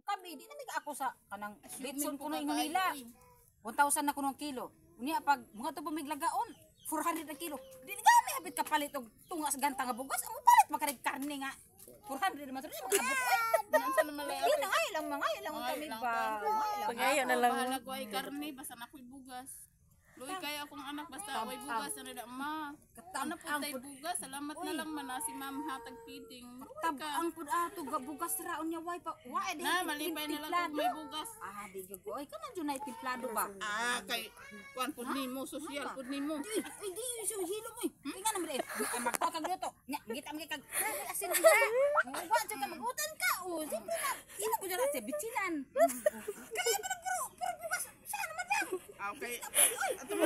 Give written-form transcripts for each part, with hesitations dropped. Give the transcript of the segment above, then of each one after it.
kami di na ako sa kanang litson kuno ingon nila. 1,000 na kuno kilo. Unya pag mga to pamiglagaon 400 na kilo. Di kami abit kapalit og tunga sa ganta nga bugas. Amo palit makarig karne nga 400 naman to. Nansa na malay. Di na ay lang kami ba. Pangayo na lang. Bahala ko ay karne basta nakoy bugas. Luy kaya akong anak basta way bugas na rin ma. Ano po tayo bugas? Salamat na lang man si ma'am hatag feeding. Tabang pud ato ga bugas raon nya way pa. Wa di. Na malipay na lang kung may bugas. Di gago. Ay kana jud na timplado ba? Kay kuan pud nimo social pud nimo. Uy di so hilo mo. Tinga na mo magtokag dito. Nya ngita mo kag asin diha. Wa jud ka magutan ka. Siyempre na. Ina mo jud sa bitsinan. Kaya pa puro bugas. Saan man lang. Okay. Ato mo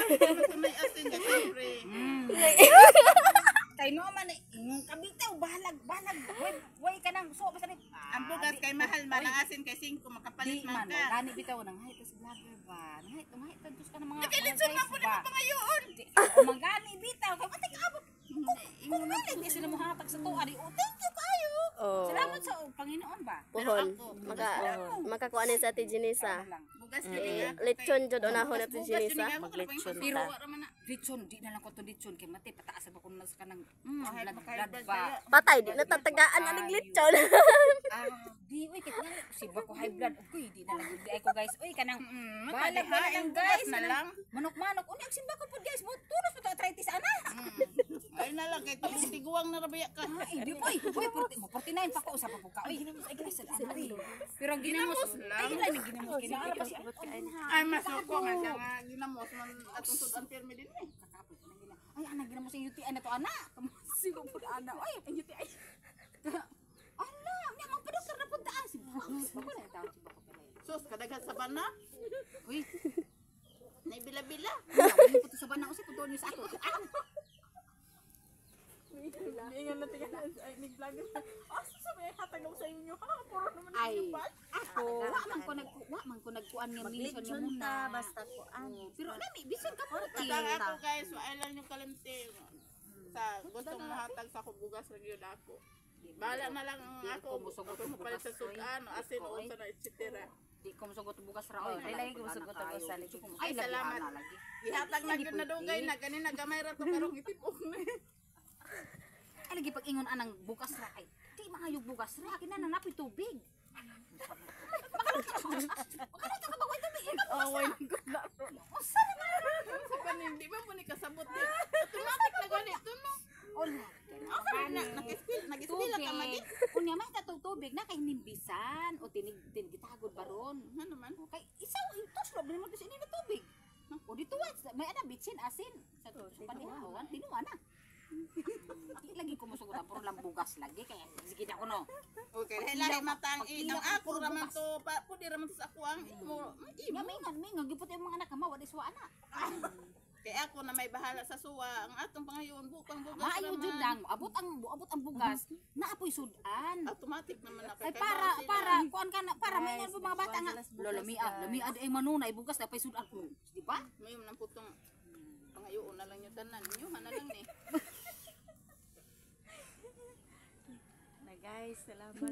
may asin ka siyempre. Kay no man kabitaw balag way ka nang so basta Ang bugas kay mahal man ang asin kay 5 makapalit man ka. Gani bitaw nang hay tas vlogger ba. Hay tantos ka na mga. Nakilitson man pud mo pangayoon. Magani bitaw kay pati abot. Kung nalit kasi na mo hatag sa tuwa di thank you kayo. Salamat sa Panginoon ba. Puhon. Makakuanin sa Ate Jenisa. Bugas kay Lechon jud unahon na Ate Jenisa. maglechon Pero ta. lechon di na lang ko to lechon kay mati pataas ba kun nas kanang blood ba. Patay di na tatagaan aning lechon. Di uy kit si ba ko high blood uy di na lang gud ay ko guys uy kanang balag na lang guys na lang. manok unya simba ko pud guys mo tulos pa to arthritis ana. Ay na lang kay tiguang na rabaya ka. Ay di uy 49 pa ko usap pa ka uy ay guys pero ang ginamos lang ay lang ginamos kini Ay masuko nga siya nga ginamos man atong sudan permi din eh. ay ana ginamos yung UTI na to ana siguro pud ana ay ang UTI ala nya man padoktor na pud daan si ba na tawo si ba ko pala Sus kadaghan sa bana. uy Nay bila-bila. ano pud sa bana usay pud niyo sa ako Ingon na tingnan ay nig vlogger. Asa sa may hatag sa inyo ha? Puro naman ay inyo ba? ako wa man ko nagkuan nga minsan nga muna basta kuan. pero lami bisan ka pud Kaya ako guys, wala lang yung kalimti. Sa gustong mahatag sa kubugas ra gyud ako. Bala na lang ang ako. Ako mo palit sa sudan, asin o sa etc. di ko musugot bugas ra oy Ay lagi ko musugot ako sa lagi. Ay salamat. Ihatag na gyud na dugay na kanina gamay ra to karong itipok ni. ay lagi pag ingon anang bukas ra ay di mangayog bugas ra kinananapoy tubig Makalito ka ba ko tubig Oh, why ko na. usa na Sa kanin di ba mo ni kasabot ni. Automatic na gani to no. Ola. Nag-spill ka magi. Unya may tatog tubig na kay nimbisan o tinigitagod baron. Ano man? Kay isaw intos lo mo kasi ini na tubig. O dito may ana bitsin asin sa panihawan tinuwa na. Di lagi ko musugot puro lang bugas lagi kaya sige na ko no. Okay, lahi matang inang ako raman to pa pudi raman to sa ako ang imo. Mingan gipot yung mga anak kama wa di suwa ana. Kaya ako na may bahala sa suwa ang atong pangayon bukang bugas Maayo jud lang abot ang bugas naapoy sudan. Automatic naman na Ay para kuan ka na para may mga bata nga lamia ay manunay bugas na pay sudan di ba? Mayum nang putong pangayon na lang yung tanan niyo na lang ni. Na guys, salamat.